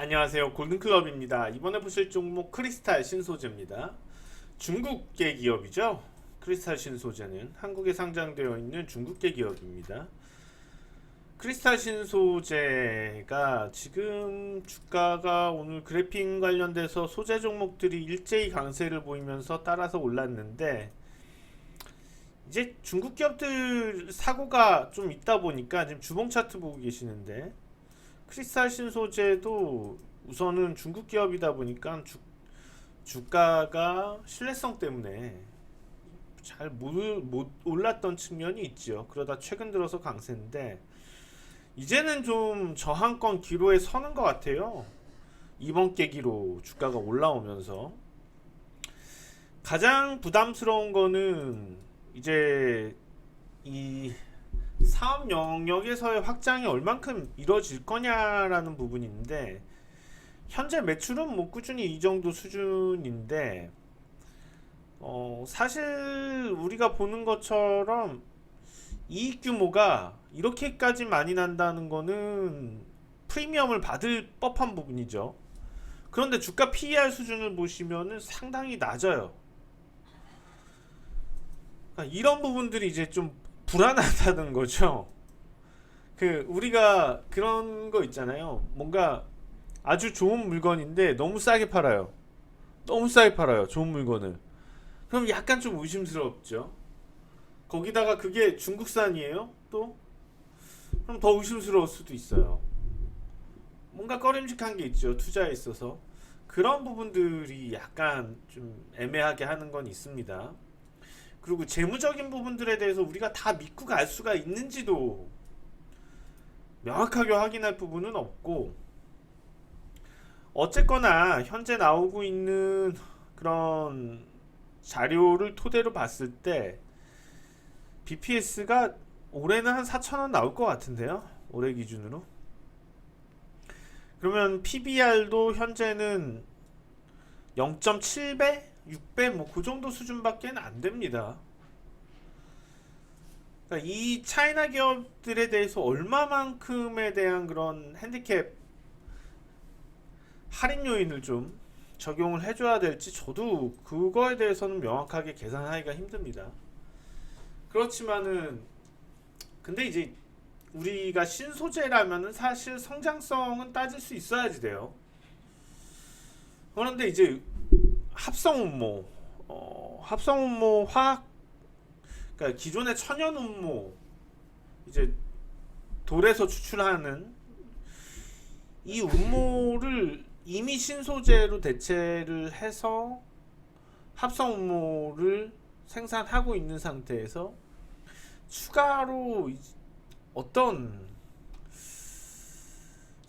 안녕하세요, 골든클럽입니다. 이번에 보실 종목 크리스탈 신소재입니다. 중국계 기업이죠. 크리스탈 신소재는 한국에 상장되어 있는 중국계 기업입니다. 크리스탈 신소재가 지금 주가가 오늘 그래픽 관련돼서 소재 종목들이 일제히 강세를 보이면서 따라서 올랐는데, 이제 중국 기업들 사고가 좀 있다 보니까 지금 주봉 차트 보고 계시는데, 크리스탈 신소재도 우선은 중국 기업이다 보니까 주가가 신뢰성 때문에 잘 못 올랐던 측면이 있죠. 그러다 최근 들어서 강세인데, 이제는 좀 저항권 기로에 서는 것 같아요. 이번 계기로 주가가 올라오면서 가장 부담스러운 거는 이제 이 사업 영역에서의 확장이 얼만큼 이루어질 거냐라는 부분인데, 현재 매출은 뭐 꾸준히 이 정도 수준인데, 사실 우리가 보는 것처럼 이익 규모가 이렇게까지 많이 난다는 거는 프리미엄을 받을 법한 부분이죠. 그런데 주가 PER 수준을 보시면은 상당히 낮아요. 그러니까 이런 부분들이 이제 좀 불안하다는 거죠. 우리가 그런 거 있잖아요. 뭔가 아주 좋은 물건인데 너무 싸게 팔아요. 너무 싸게 팔아요. 좋은 물건을. 그럼 약간 좀 의심스럽죠. 거기다가 그게 중국산이에요. 또 그럼 더 의심스러울 수도 있어요. 뭔가 꺼림직한 게 있죠. 투자에 있어서. 그런 부분들이 약간 좀 애매하게 하는 건 있습니다. 그리고 재무적인 부분들에 대해서 우리가 다 믿고 갈 수가 있는지도 명확하게 확인할 부분은 없고, 어쨌거나 현재 나오고 있는 그런 자료를 토대로 봤을 때 BPS가 올해는 한 4,000원 나올 것 같은데요. 올해 기준으로. 그러면 PBR도 현재는 0.7배? 6배? 뭐 그 정도 수준밖에 안 됩니다. 그러니까 이 차이나 기업들에 대해서 얼마만큼에 대한 그런 핸디캡 할인 요인을 좀 적용을 해줘야 될지 저도 그거에 대해서는 명확하게 계산하기가 힘듭니다. 그렇지만은 근데 이제 우리가 신소재라면은 사실 성장성은 따질 수 있어야지 돼요. 그런데 이제 합성운모, 합성운모 화학, 그러니까 기존의 천연운모, 이제 돌에서 추출하는 이 운모를 이미 신소재로 대체를 해서 합성운모를 생산하고 있는 상태에서 추가로 어떤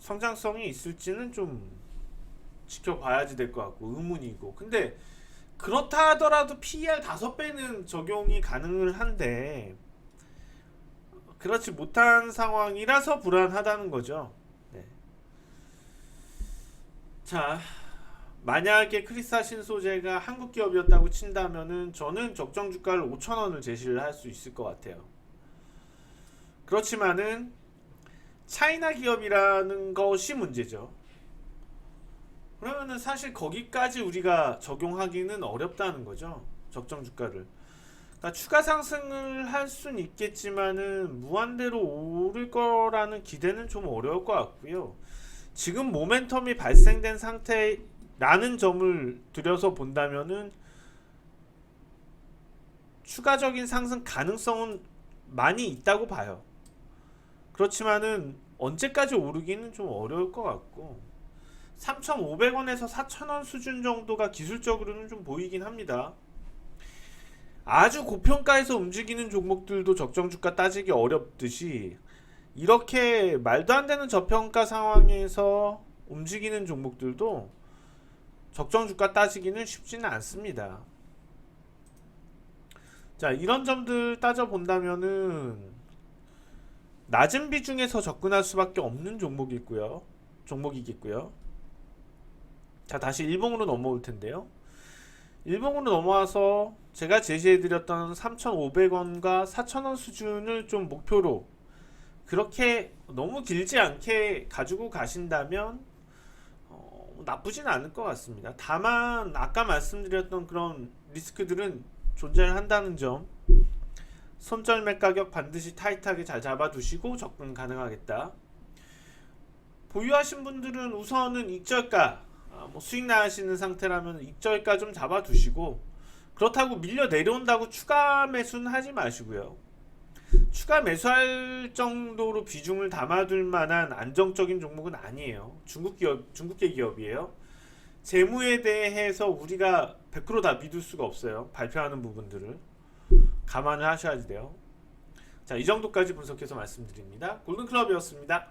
성장성이 있을지는 좀 지켜봐야지 될 것 같고 의문이고, 근데 그렇다 하더라도 PER 5배는 적용이 가능을 한데 그렇지 못한 상황이라서 불안하다는 거죠. 네. 자, 만약에 크리스탈 신소재가 한국 기업이었다고 친다면은 저는 적정 주가를 5,000원을 제시를 할 수 있을 것 같아요. 그렇지만은 차이나 기업이라는 것이 문제죠. 그러면은 사실 거기까지 우리가 적용하기는 어렵다는 거죠. 적정 주가를. 그러니까 추가 상승을 할 수는 있겠지만은 무한대로 오를 거라는 기대는 좀 어려울 것 같고요. 지금 모멘텀이 발생된 상태라는 점을 들여서 본다면은 추가적인 상승 가능성은 많이 있다고 봐요. 그렇지만은 언제까지 오르기는 좀 어려울 것 같고, 3,500원에서 4,000원 수준 정도가 기술적으로는 좀 보이긴 합니다. 아주 고평가에서 움직이는 종목들도 적정 주가 따지기 어렵듯이 이렇게 말도 안 되는 저평가 상황에서 움직이는 종목들도 적정 주가 따지기는 쉽지는 않습니다. 자, 이런 점들 따져 본다면은 낮은 비중에서 접근할 수밖에 없는 종목이겠고요. 자, 다시 일봉으로 넘어올 텐데요. 일봉으로 넘어와서 제가 제시해드렸던 3,500원과 4,000원 수준을 좀 목표로 그렇게 너무 길지 않게 가지고 가신다면 나쁘진 않을 것 같습니다. 다만 아까 말씀드렸던 그런 리스크들은 존재한다는 점, 손절매 가격 반드시 타이트하게 잘 잡아두시고 접근 가능하겠다. 보유하신 분들은 우선은 익절가, 수익 나시는 상태라면 익절가 좀 잡아두시고, 그렇다고 밀려 내려온다고 추가 매수는 하지 마시고요. 추가 매수할 정도로 비중을 담아둘 만한 안정적인 종목은 아니에요. 중국계 기업이에요. 재무에 대해서 우리가 100%다 믿을 수가 없어요. 발표하는 부분들을 감안을 하셔야 돼요. 자, 이 정도까지 분석해서 말씀드립니다. 골든클럽이었습니다.